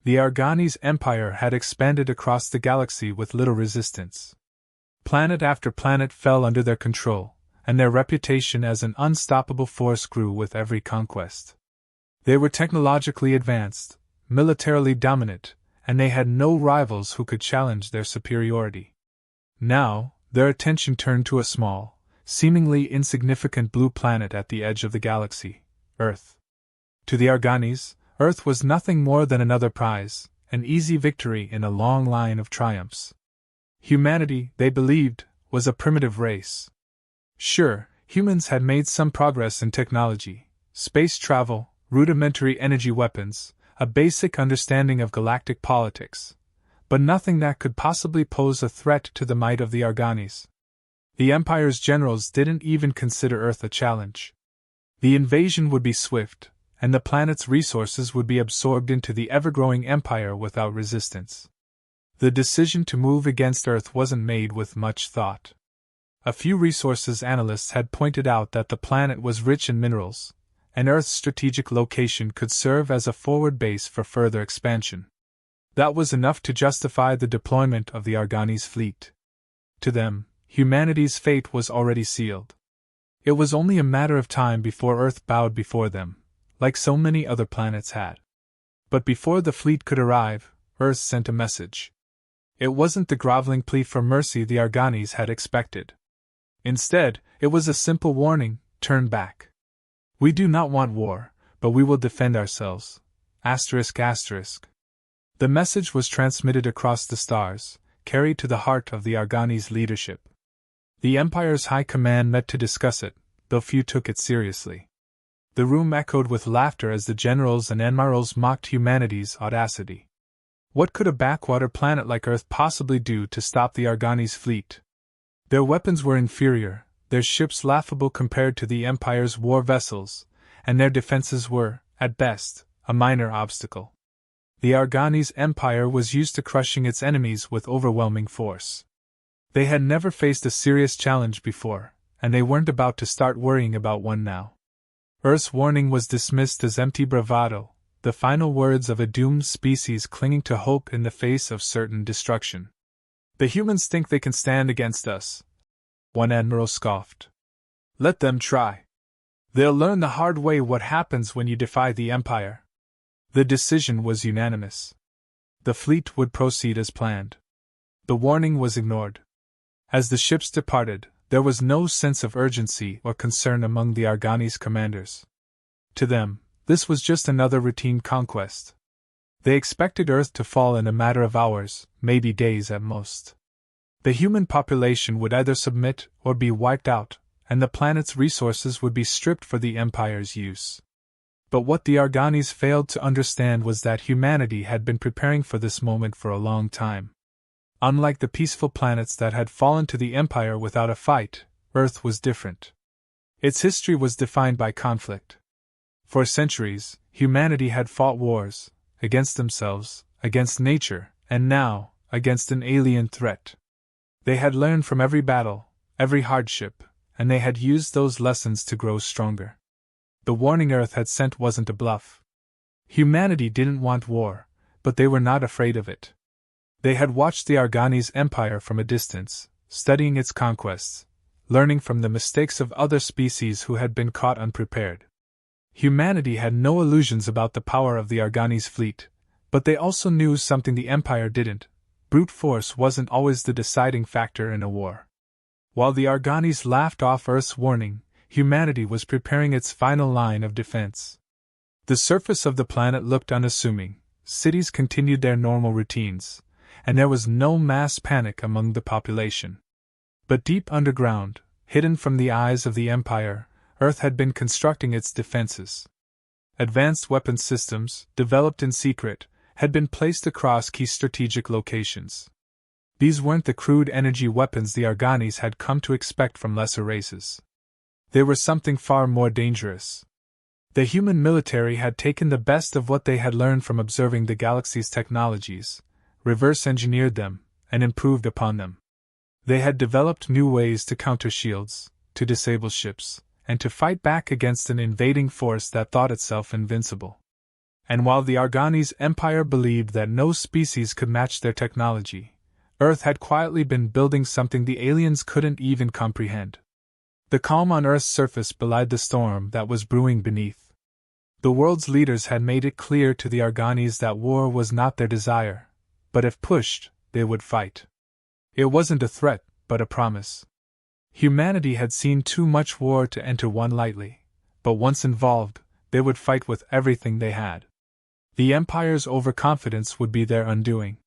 The Arganese Empire had expanded across the galaxy with little resistance. Planet after planet fell under their control, and their reputation as an unstoppable force grew with every conquest. They were technologically advanced, militarily dominant, and they had no rivals who could challenge their superiority. Now, their attention turned to a small, seemingly insignificant blue planet at the edge of the galaxy, Earth. To the Arganese, Earth was nothing more than another prize, an easy victory in a long line of triumphs. Humanity, they believed, was a primitive race. Sure, humans had made some progress in technology, space travel, rudimentary energy weapons, a basic understanding of galactic politics, but nothing that could possibly pose a threat to the might of the Arganese. The Empire's generals didn't even consider Earth a challenge. The invasion would be swift, and the planet's resources would be absorbed into the ever-growing Empire without resistance. The decision to move against Earth wasn't made with much thought. A few resources analysts had pointed out that the planet was rich in minerals, and Earth's strategic location could serve as a forward base for further expansion. That was enough to justify the deployment of the Arganese fleet. To them, humanity's fate was already sealed. It was only a matter of time before Earth bowed before them, like so many other planets had. But before the fleet could arrive, Earth sent a message. It wasn't the groveling plea for mercy the Arganese had expected. Instead, it was a simple warning: turn back. We do not want war, but we will defend ourselves. ****. The message was transmitted across the stars, carried to the heart of the Arganese leadership. The Empire's high command met to discuss it, though few took it seriously. The room echoed with laughter as the generals and admirals mocked humanity's audacity. What could a backwater planet like Earth possibly do to stop the Arganese fleet? Their weapons were inferior, their ships laughable compared to the Empire's war vessels, and their defenses were, at best, a minor obstacle. The Arganese Empire was used to crushing its enemies with overwhelming force. They had never faced a serious challenge before, and they weren't about to start worrying about one now. Earth's warning was dismissed as empty bravado, the final words of a doomed species clinging to hope in the face of certain destruction. The humans think they can stand against us, one admiral scoffed. Let them try. They'll learn the hard way what happens when you defy the Empire. The decision was unanimous. The fleet would proceed as planned. The warning was ignored. As the ships departed, there was no sense of urgency or concern among the Arganese commanders. To them, this was just another routine conquest. They expected Earth to fall in a matter of hours, maybe days at most. The human population would either submit or be wiped out, and the planet's resources would be stripped for the Empire's use. But what the Arganese failed to understand was that humanity had been preparing for this moment for a long time. Unlike the peaceful planets that had fallen to the Empire without a fight, Earth was different. Its history was defined by conflict. For centuries, humanity had fought wars, against themselves, against nature, and now, against an alien threat. They had learned from every battle, every hardship, and they had used those lessons to grow stronger. The warning Earth had sent wasn't a bluff. Humanity didn't want war, but they were not afraid of it. They had watched the Arganese Empire from a distance, studying its conquests, learning from the mistakes of other species who had been caught unprepared. Humanity had no illusions about the power of the Arganese fleet, but they also knew something the Empire didn't: brute force wasn't always the deciding factor in a war. While the Arganese laughed off Earth's warning, humanity was preparing its final line of defense. The surface of the planet looked unassuming, cities continued their normal routines, and there was no mass panic among the population. But deep underground, hidden from the eyes of the Empire, Earth had been constructing its defenses. Advanced weapon systems, developed in secret, had been placed across key strategic locations. These weren't the crude energy weapons the Arganese had come to expect from lesser races. They were something far more dangerous. The human military had taken the best of what they had learned from observing the galaxy's technologies, reverse-engineered them, and improved upon them. They had developed new ways to counter shields, to disable ships, and to fight back against an invading force that thought itself invincible. And while the Arganese Empire believed that no species could match their technology, Earth had quietly been building something the aliens couldn't even comprehend. The calm on Earth's surface belied the storm that was brewing beneath. The world's leaders had made it clear to the Arganese that war was not their desire, but if pushed, they would fight. It wasn't a threat, but a promise. Humanity had seen too much war to enter one lightly, but once involved, they would fight with everything they had. The Empire's overconfidence would be their undoing.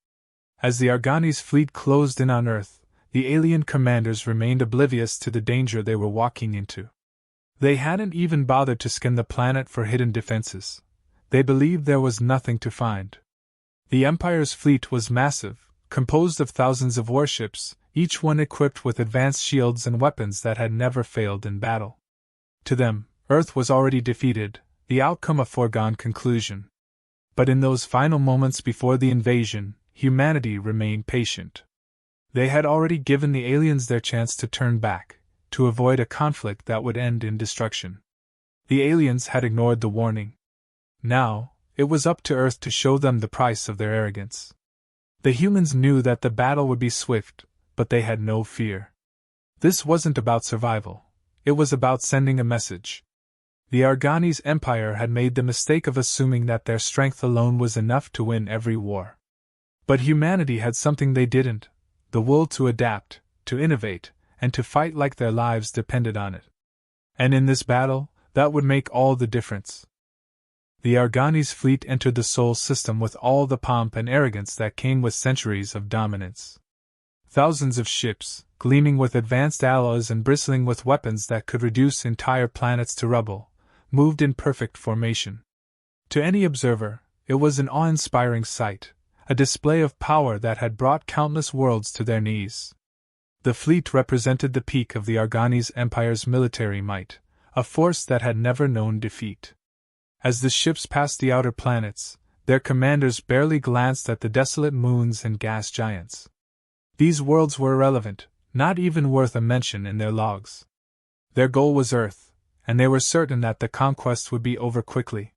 As the Arganese fleet closed in on Earth, the alien commanders remained oblivious to the danger they were walking into. They hadn't even bothered to scan the planet for hidden defenses. They believed there was nothing to find. The Empire's fleet was massive, composed of thousands of warships, each one equipped with advanced shields and weapons that had never failed in battle. To them, Earth was already defeated, the outcome a foregone conclusion. But in those final moments before the invasion, humanity remained patient. They had already given the aliens their chance to turn back, to avoid a conflict that would end in destruction. The aliens had ignored the warning. Now, it was up to Earth to show them the price of their arrogance. The humans knew that the battle would be swift, but they had no fear. This wasn't about survival. It was about sending a message. The Arganese Empire had made the mistake of assuming that their strength alone was enough to win every war. But humanity had something they didn't: the will to adapt, to innovate, and to fight like their lives depended on it. And in this battle, that would make all the difference. The Arganese fleet entered the Sol system with all the pomp and arrogance that came with centuries of dominance. Thousands of ships, gleaming with advanced alloys and bristling with weapons that could reduce entire planets to rubble, moved in perfect formation. To any observer, it was an awe-inspiring sight, a display of power that had brought countless worlds to their knees. The fleet represented the peak of the Arganese Empire's military might, a force that had never known defeat. As the ships passed the outer planets, their commanders barely glanced at the desolate moons and gas giants. These worlds were irrelevant, not even worth a mention in their logs. Their goal was Earth, and they were certain that the conquest would be over quickly.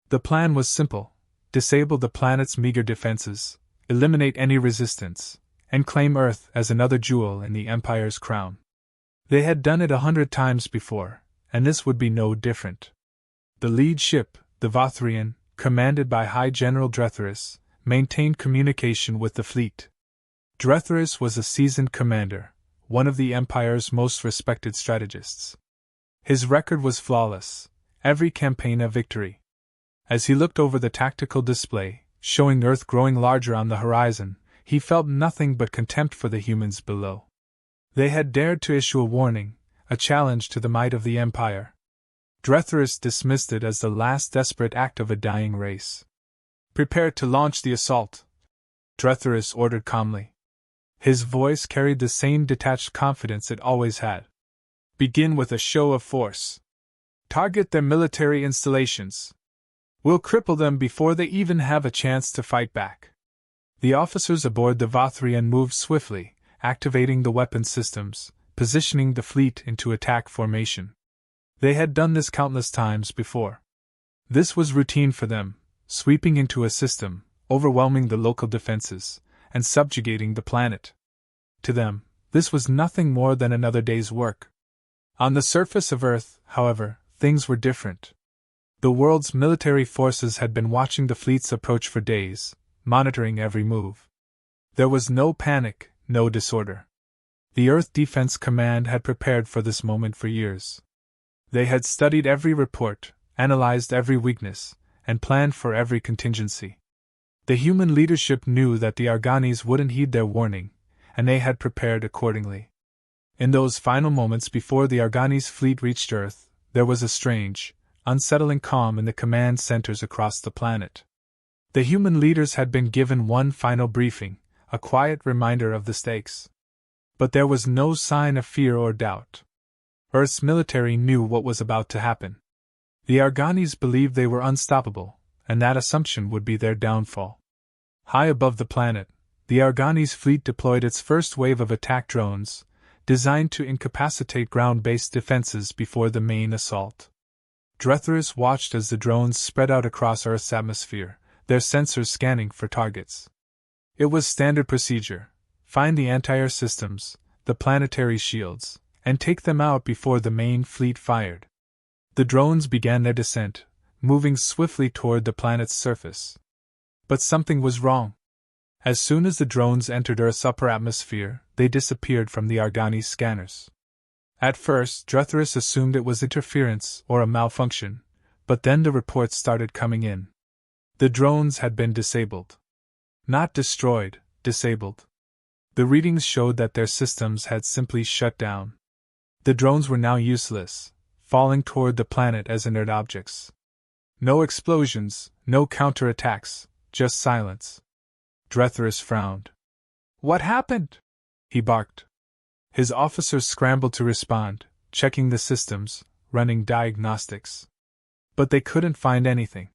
The plan was simple: disable the planet's meager defenses, eliminate any resistance, and claim Earth as another jewel in the Empire's crown. They had done it 100 times before, and this would be no different. The lead ship, the Vothrian, commanded by High General Drethorus, maintained communication with the fleet. Drethorus was a seasoned commander, one of the Empire's most respected strategists. His record was flawless, every campaign a victory. As he looked over the tactical display, showing Earth growing larger on the horizon, he felt nothing but contempt for the humans below. They had dared to issue a warning, a challenge to the might of the Empire. Drethorus dismissed it as the last desperate act of a dying race. "Prepare to launch the assault," Drethorus ordered calmly. His voice carried the same detached confidence it always had. "Begin with a show of force. Target their military installations. We'll cripple them before they even have a chance to fight back." The officers aboard the Vothrian moved swiftly, activating the weapon systems, positioning the fleet into attack formation. They had done this countless times before. This was routine for them, sweeping into a system, overwhelming the local defenses, and subjugating the planet. To them, this was nothing more than another day's work. On the surface of Earth, however, things were different. The world's military forces had been watching the fleet's approach for days, monitoring every move. There was no panic, no disorder. The Earth Defense Command had prepared for this moment for years. They had studied every report, analyzed every weakness, and planned for every contingency. The human leadership knew that the Arganese wouldn't heed their warning, and they had prepared accordingly. In those final moments before the Arganese fleet reached Earth, there was a strange, unsettling calm in the command centers across the planet. The human leaders had been given one final briefing, a quiet reminder of the stakes. But there was no sign of fear or doubt. Earth's military knew what was about to happen. The Arganese believed they were unstoppable, and that assumption would be their downfall. High above the planet, the Arganese fleet deployed its first wave of attack drones, designed to incapacitate ground-based defenses before the main assault. Drethyrus watched as the drones spread out across Earth's atmosphere, their sensors scanning for targets. It was standard procedure: find the anti-air systems, the planetary shields, and take them out before the main fleet fired. The drones began their descent, moving swiftly toward the planet's surface. But something was wrong. As soon as the drones entered Earth's upper atmosphere, they disappeared from the Argani scanners. At first, Drethyrus assumed it was interference or a malfunction, but then the reports started coming in. The drones had been disabled. Not destroyed, disabled. The readings showed that their systems had simply shut down. The drones were now useless, falling toward the planet as inert objects. No explosions, no counterattacks, just silence. Drethyrus frowned. "What happened?" he barked. His officers scrambled to respond, checking the systems, running diagnostics. But they couldn't find anything.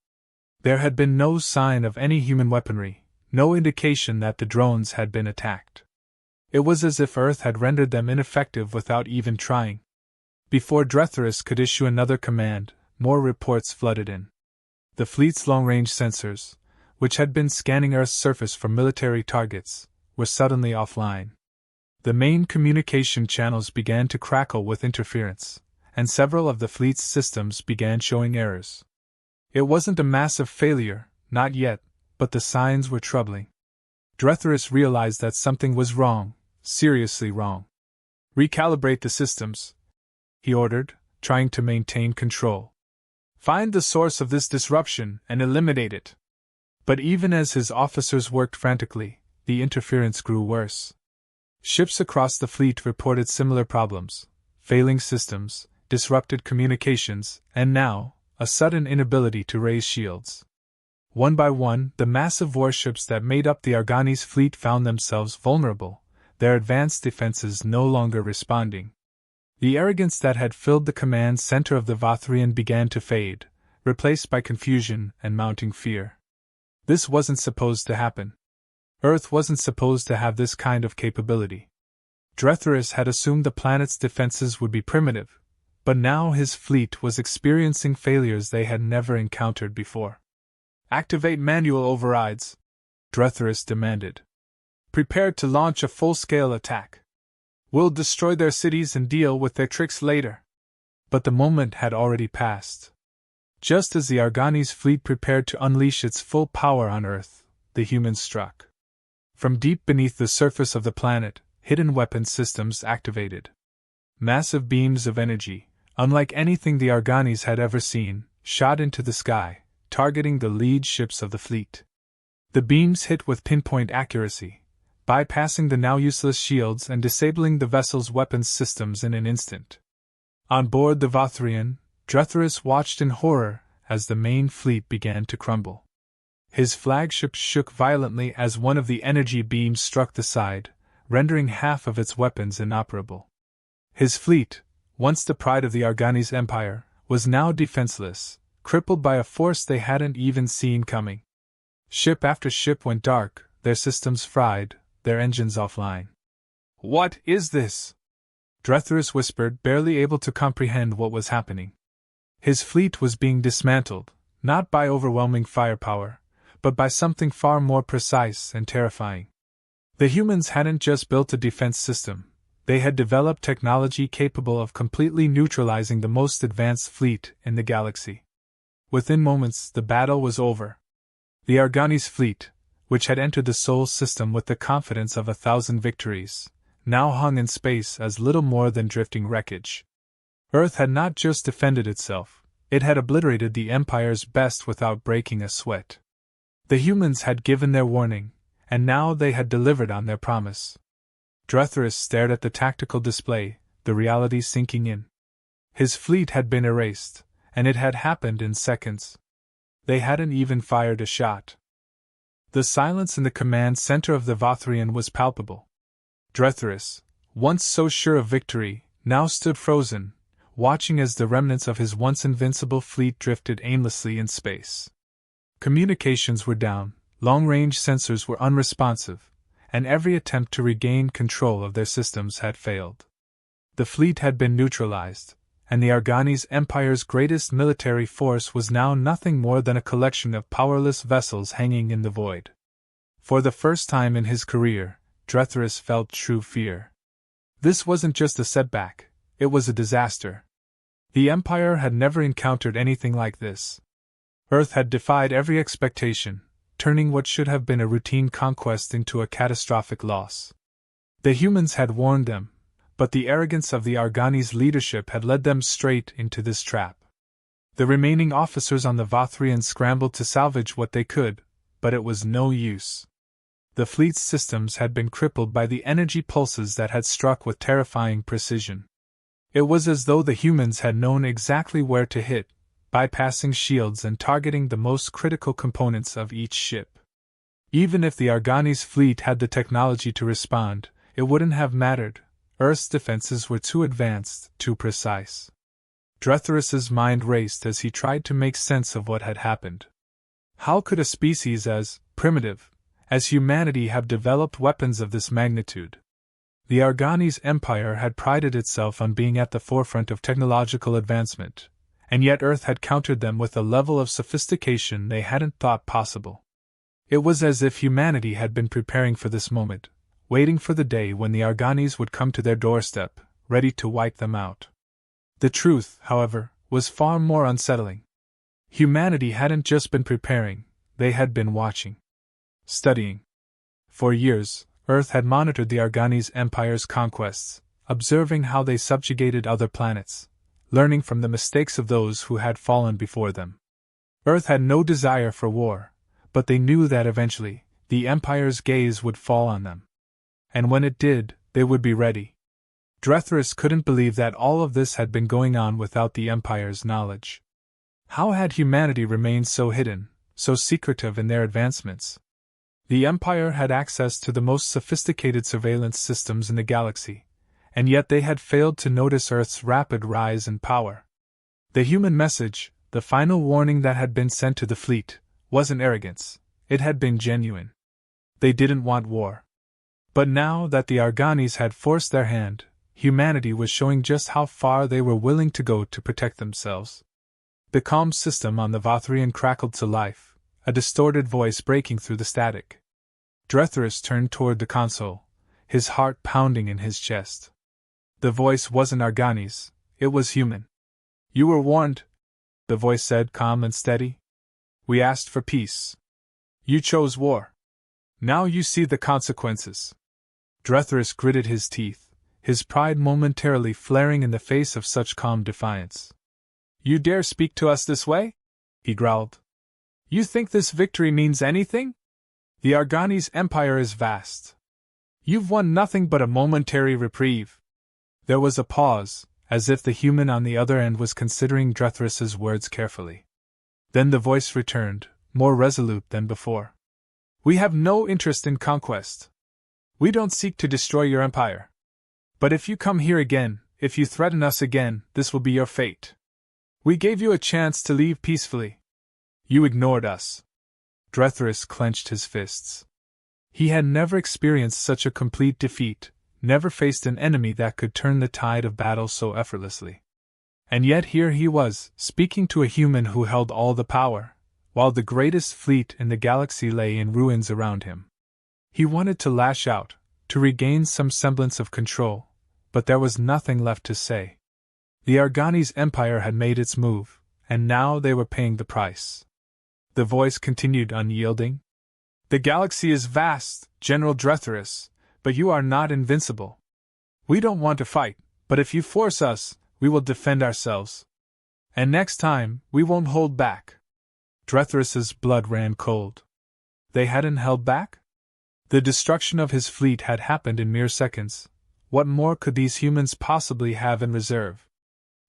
There had been no sign of any human weaponry, no indication that the drones had been attacked. It was as if Earth had rendered them ineffective without even trying. Before Drethyrus could issue another command, more reports flooded in. The fleet's long-range sensors, which had been scanning Earth's surface for military targets, were suddenly offline. The main communication channels began to crackle with interference, and several of the fleet's systems began showing errors. It wasn't a massive failure, not yet, but the signs were troubling. Drethyrus realized that something was wrong, seriously wrong. "Recalibrate the systems," he ordered, trying to maintain control. "Find the source of this disruption and eliminate it." But even as his officers worked frantically, the interference grew worse. Ships across the fleet reported similar problems: failing systems, disrupted communications, and now, a sudden inability to raise shields. One by one, the massive warships that made up the Argani's fleet found themselves vulnerable, their advanced defenses no longer responding. The arrogance that had filled the command center of the Vothrian began to fade, replaced by confusion and mounting fear. This wasn't supposed to happen. Earth wasn't supposed to have this kind of capability. Drethyrus had assumed the planet's defenses would be primitive, but now his fleet was experiencing failures they had never encountered before. "Activate manual overrides," Drethyrus demanded. "Prepare to launch a full-scale attack. We'll destroy their cities and deal with their tricks later." But the moment had already passed. Just as the Argani's fleet prepared to unleash its full power on Earth, the humans struck. From deep beneath the surface of the planet, hidden weapon systems activated. Massive beams of energy, unlike anything the Arganis had ever seen, shot into the sky, targeting the lead ships of the fleet. The beams hit with pinpoint accuracy, bypassing the now useless shields and disabling the vessel's weapons systems in an instant. On board the Vothrian, Drethyrus watched in horror as the main fleet began to crumble. His flagship shook violently as one of the energy beams struck the side, rendering half of its weapons inoperable. His fleet, once the pride of the Argani's empire, was now defenseless, crippled by a force they hadn't even seen coming. Ship after ship went dark, their systems fried, their engines offline. "What is this?" Drethyrus whispered, barely able to comprehend what was happening. His fleet was being dismantled, not by overwhelming firepower, but by something far more precise and terrifying. The humans hadn't just built a defense system, they had developed technology capable of completely neutralizing the most advanced fleet in the galaxy. Within moments, the battle was over. The Argani's fleet, which had entered the Sol system with the confidence of 1,000 victories, now hung in space as little more than drifting wreckage. Earth had not just defended itself, it had obliterated the Empire's best without breaking a sweat. The humans had given their warning, and now they had delivered on their promise. Drethyrus stared at the tactical display, the reality sinking in. His fleet had been erased, and it had happened in seconds. They hadn't even fired a shot. The silence in the command center of the Vothrian was palpable. Drethyrus, once so sure of victory, now stood frozen, watching as the remnants of his once invincible fleet drifted aimlessly in space. Communications were down, long-range sensors were unresponsive, and every attempt to regain control of their systems had failed. The fleet had been neutralized, and the Arganese Empire's greatest military force was now nothing more than a collection of powerless vessels hanging in the void. For the first time in his career, Drethyrus felt true fear. This wasn't just a setback, it was a disaster. The Empire had never encountered anything like this. Earth had defied every expectation, turning what should have been a routine conquest into a catastrophic loss. The humans had warned them, but the arrogance of the Arganese leadership had led them straight into this trap. The remaining officers on the Vothrian scrambled to salvage what they could, but it was no use. The fleet's systems had been crippled by the energy pulses that had struck with terrifying precision. It was as though the humans had known exactly where to hit, bypassing shields and targeting the most critical components of each ship. Even if the Arganese fleet had the technology to respond, it wouldn't have mattered. Earth's defenses were too advanced, too precise. Drethyrus's mind raced as he tried to make sense of what had happened. How could a species as primitive as humanity have developed weapons of this magnitude? The Arganese Empire had prided itself on being at the forefront of technological advancement, and yet Earth had countered them with a level of sophistication they hadn't thought possible. It was as if humanity had been preparing for this moment, waiting for the day when the Arganese would come to their doorstep, ready to wipe them out. The truth, however, was far more unsettling. Humanity hadn't just been preparing, they had been watching. Studying. For years, Earth had monitored the Arganese Empire's conquests, observing how they subjugated other planets, learning from the mistakes of those who had fallen before them. Earth had no desire for war, but they knew that eventually, the Empire's gaze would fall on them. And when it did, they would be ready. Drethyrus couldn't believe that all of this had been going on without the Empire's knowledge. How had humanity remained so hidden, so secretive in their advancements? The Empire had access to the most sophisticated surveillance systems in the galaxy, and yet they had failed to notice Earth's rapid rise in power. The human message, the final warning that had been sent to the fleet, wasn't arrogance, it had been genuine. They didn't want war. But now that the Arganese had forced their hand, humanity was showing just how far they were willing to go to protect themselves. The comm system on the Vothrian crackled to life, a distorted voice breaking through the static. Drethyrus turned toward the console, his heart pounding in his chest. The voice wasn't Arganese, it was human. "You were warned," the voice said, calm and steady. "We asked for peace. You chose war. Now you see the consequences." Drethyrus gritted his teeth, his pride momentarily flaring in the face of such calm defiance. "You dare speak to us this way?" he growled. "You think this victory means anything? The Arganese Empire is vast. You've won nothing but a momentary reprieve." There was a pause, as if the human on the other end was considering Drethyrus's words carefully. Then the voice returned, more resolute than before. "We have no interest in conquest. We don't seek to destroy your empire. But if you come here again, if you threaten us again, this will be your fate. We gave you a chance to leave peacefully. You ignored us." Drethyrus clenched his fists. He had never experienced such a complete defeat, never faced an enemy that could turn the tide of battle so effortlessly. And yet here he was, speaking to a human who held all the power, while the greatest fleet in the galaxy lay in ruins around him. He wanted to lash out, to regain some semblance of control, but there was nothing left to say. The Arganese Empire had made its move, and now they were paying the price. The voice continued unyielding. "The galaxy is vast, General Drethyrus, but you are not invincible. We don't want to fight, but if you force us, we will defend ourselves. And next time, we won't hold back." Drethyrus's blood ran cold. They hadn't held back? The destruction of his fleet had happened in mere seconds. What more could these humans possibly have in reserve?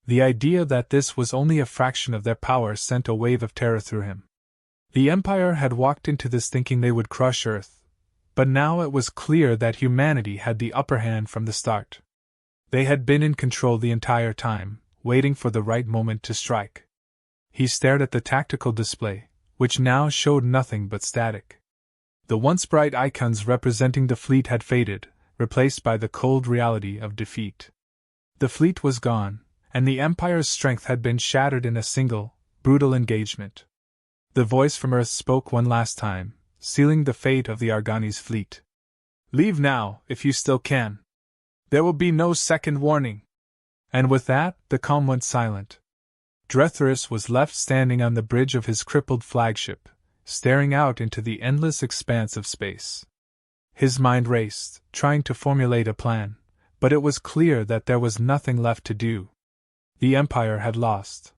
The idea that this was only a fraction of their power sent a wave of terror through him. The Empire had walked into this thinking they would crush Earth, but now it was clear that humanity had the upper hand from the start. They had been in control the entire time, waiting for the right moment to strike. He stared at the tactical display, which now showed nothing but static. The once bright icons representing the fleet had faded, replaced by the cold reality of defeat. The fleet was gone, and the Empire's strength had been shattered in a single, brutal engagement. The voice from Earth spoke one last time, sealing the fate of the Argani's fleet. "Leave now, if you still can. There will be no second warning." And with that, the calm went silent. Drethorus was left standing on the bridge of his crippled flagship, staring out into the endless expanse of space. His mind raced, trying to formulate a plan, but it was clear that there was nothing left to do. The Empire had lost.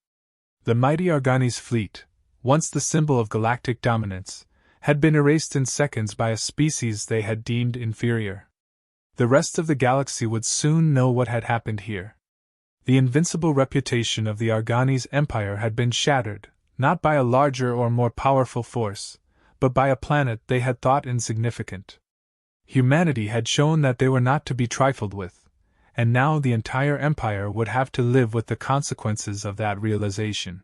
The mighty Argani's fleet, once the symbol of galactic dominance, had been erased in seconds by a species they had deemed inferior. The rest of the galaxy would soon know what had happened here. The invincible reputation of the Argani's empire had been shattered, not by a larger or more powerful force, but by a planet they had thought insignificant. Humanity had shown that they were not to be trifled with, and now the entire empire would have to live with the consequences of that realization.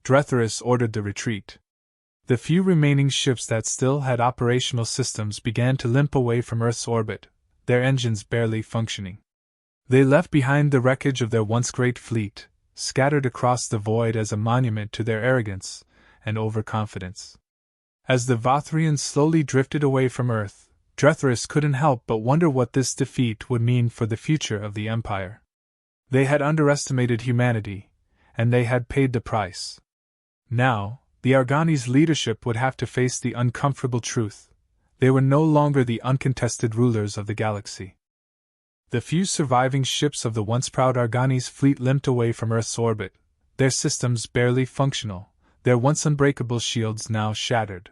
Drethorus ordered the retreat. The few remaining ships that still had operational systems began to limp away from Earth's orbit, their engines barely functioning. They left behind the wreckage of their once great fleet, scattered across the void as a monument to their arrogance and overconfidence. As the Vothrians slowly drifted away from Earth, Drethorus couldn't help but wonder what this defeat would mean for the future of the Empire. They had underestimated humanity, and they had paid the price. Now, the Argani's leadership would have to face the uncomfortable truth. They were no longer the uncontested rulers of the galaxy. The few surviving ships of the once proud Argani's fleet limped away from Earth's orbit, their systems barely functional, their once unbreakable shields now shattered.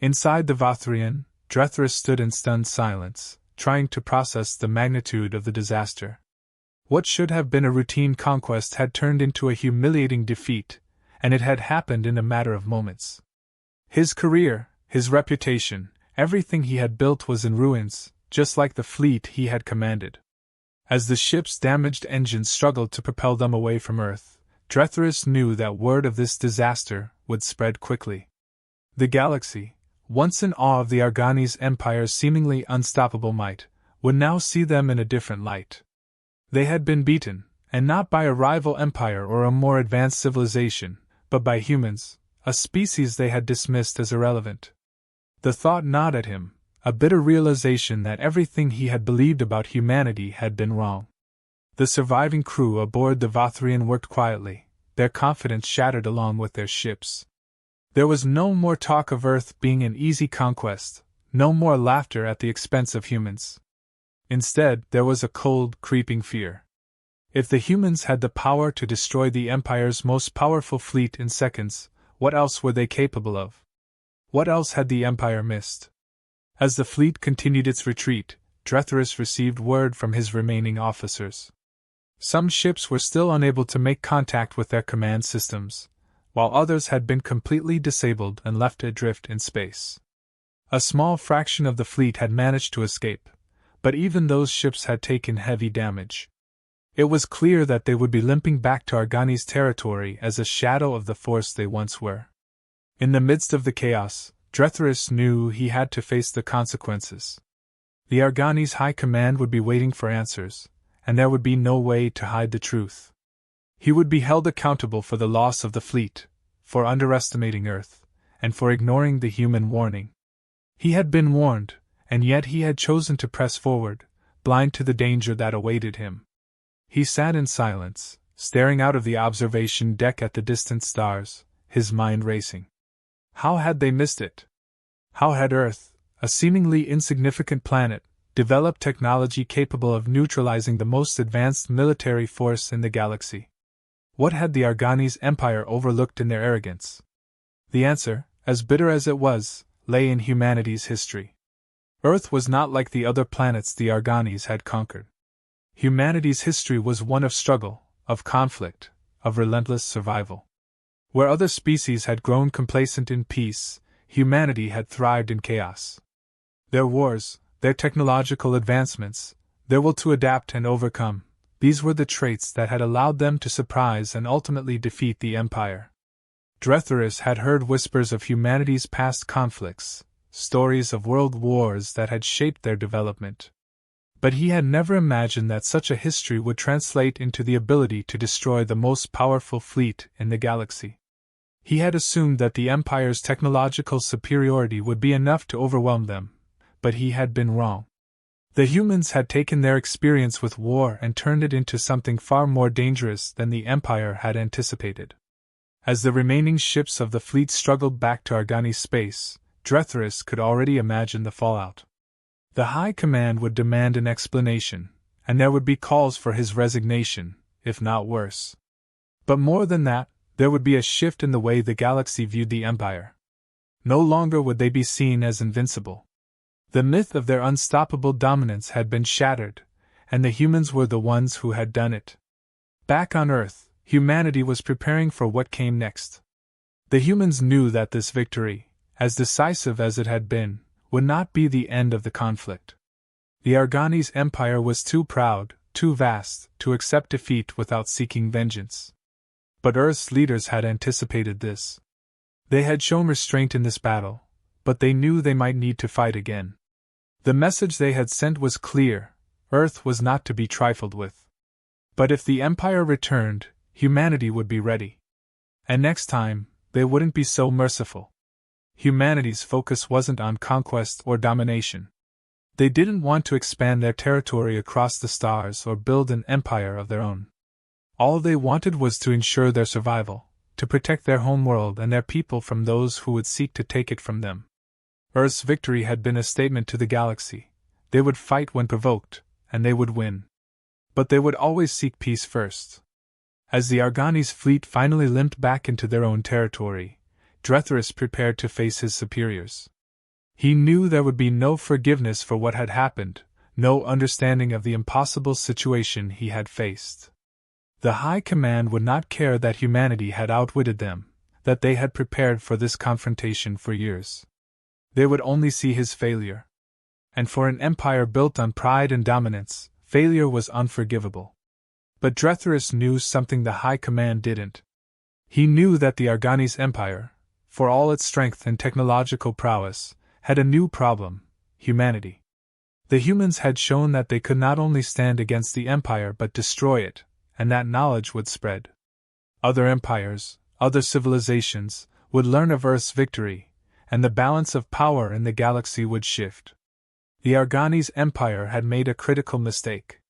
Inside the Vothrian, Drethorus stood in stunned silence, trying to process the magnitude of the disaster. What should have been a routine conquest had turned into a humiliating defeat, and it had happened in a matter of moments. His career, his reputation, everything he had built was in ruins, just like the fleet he had commanded. As the ship's damaged engines struggled to propel them away from Earth, Drethorus knew that word of this disaster would spread quickly. The galaxy, once in awe of the Argani's empire's seemingly unstoppable might, would now see them in a different light. They had been beaten, and not by a rival empire or a more advanced civilization, but by humans, a species they had dismissed as irrelevant. The thought gnawed at him, a bitter realization that everything he had believed about humanity had been wrong. The surviving crew aboard the Vothrian worked quietly, their confidence shattered along with their ships. There was no more talk of Earth being an easy conquest, no more laughter at the expense of humans. Instead, there was a cold, creeping fear. If the humans had the power to destroy the Empire's most powerful fleet in seconds, what else were they capable of? What else had the Empire missed? As the fleet continued its retreat, Drethorus received word from his remaining officers. Some ships were still unable to make contact with their command systems, while others had been completely disabled and left adrift in space. A small fraction of the fleet had managed to escape, but even those ships had taken heavy damage. It was clear that they would be limping back to Argani's territory as a shadow of the force they once were. In the midst of the chaos, Drethorus knew he had to face the consequences. The Argani's high command would be waiting for answers, and there would be no way to hide the truth. He would be held accountable for the loss of the fleet, for underestimating Earth, and for ignoring the human warning. He had been warned, and yet he had chosen to press forward, blind to the danger that awaited him. He sat in silence, staring out of the observation deck at the distant stars, his mind racing. How had they missed it? How had Earth, a seemingly insignificant planet, developed technology capable of neutralizing the most advanced military force in the galaxy? What had the Argani's empire overlooked in their arrogance? The answer, as bitter as it was, lay in humanity's history. Earth was not like the other planets the Arganis had conquered. Humanity's history was one of struggle, of conflict, of relentless survival. Where other species had grown complacent in peace, humanity had thrived in chaos. Their wars, their technological advancements, their will to adapt and overcome, these were the traits that had allowed them to surprise and ultimately defeat the Empire. Drethorus had heard whispers of humanity's past conflicts, stories of world wars that had shaped their development. But he had never imagined that such a history would translate into the ability to destroy the most powerful fleet in the galaxy. He had assumed that the Empire's technological superiority would be enough to overwhelm them, but he had been wrong. The humans had taken their experience with war and turned it into something far more dangerous than the Empire had anticipated. As the remaining ships of the fleet struggled back to Argani space, Drethyrus could already imagine the fallout. The High Command would demand an explanation, and there would be calls for his resignation, if not worse. But more than that, there would be a shift in the way the galaxy viewed the Empire. No longer would they be seen as invincible. The myth of their unstoppable dominance had been shattered, and the humans were the ones who had done it. Back on Earth, humanity was preparing for what came next. The humans knew that this victory, as decisive as it had been, would not be the end of the conflict. The Argani's empire was too proud, too vast, to accept defeat without seeking vengeance. But Earth's leaders had anticipated this. They had shown restraint in this battle, but they knew they might need to fight again. The message they had sent was clear: Earth was not to be trifled with. But if the Empire returned, humanity would be ready. And next time, they wouldn't be so merciful. Humanity's focus wasn't on conquest or domination. They didn't want to expand their territory across the stars or build an empire of their own. All they wanted was to ensure their survival, to protect their homeworld and their people from those who would seek to take it from them. Earth's victory had been a statement to the galaxy. They would fight when provoked, and they would win. But they would always seek peace first. As the Argani's fleet finally limped back into their own territory, Drethyrus prepared to face his superiors. He knew there would be no forgiveness for what had happened, no understanding of the impossible situation he had faced. The High Command would not care that humanity had outwitted them, that they had prepared for this confrontation for years. They would only see his failure. And for an empire built on pride and dominance, failure was unforgivable. But Drethyrus knew something the High Command didn't. He knew that the Argani's empire, for all its strength and technological prowess, had a new problem: humanity. The humans had shown that they could not only stand against the Empire but destroy it, and that knowledge would spread. Other empires, other civilizations, would learn of Earth's victory, and the balance of power in the galaxy would shift. The Argani's empire had made a critical mistake.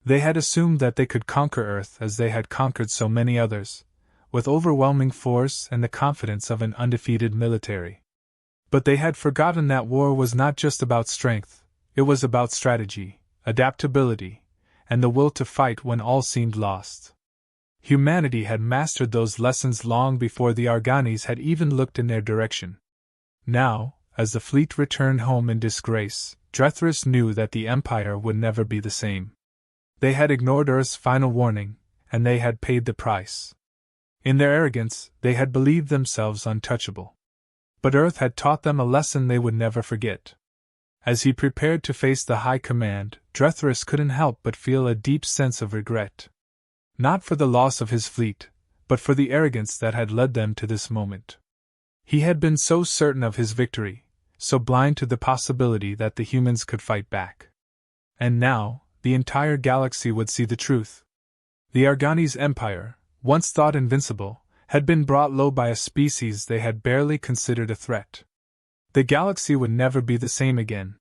They had assumed that they could conquer Earth as they had conquered so many others, with overwhelming force and the confidence of an undefeated military. But they had forgotten that war was not just about strength, it was about strategy, adaptability, and the will to fight when all seemed lost. Humanity had mastered those lessons long before the Arganis had even looked in their direction. Now, as the fleet returned home in disgrace, Drethyrus knew that the Empire would never be the same. They had ignored Earth's final warning, and they had paid the price. In their arrogance, they had believed themselves untouchable. But Earth had taught them a lesson they would never forget. As he prepared to face the High Command, Drethyrus couldn't help but feel a deep sense of regret. Not for the loss of his fleet, but for the arrogance that had led them to this moment. He had been so certain of his victory, so blind to the possibility that the humans could fight back. And now, the entire galaxy would see the truth. The Argani's empire, once thought invincible, had been brought low by a species they had barely considered a threat. The galaxy would never be the same again,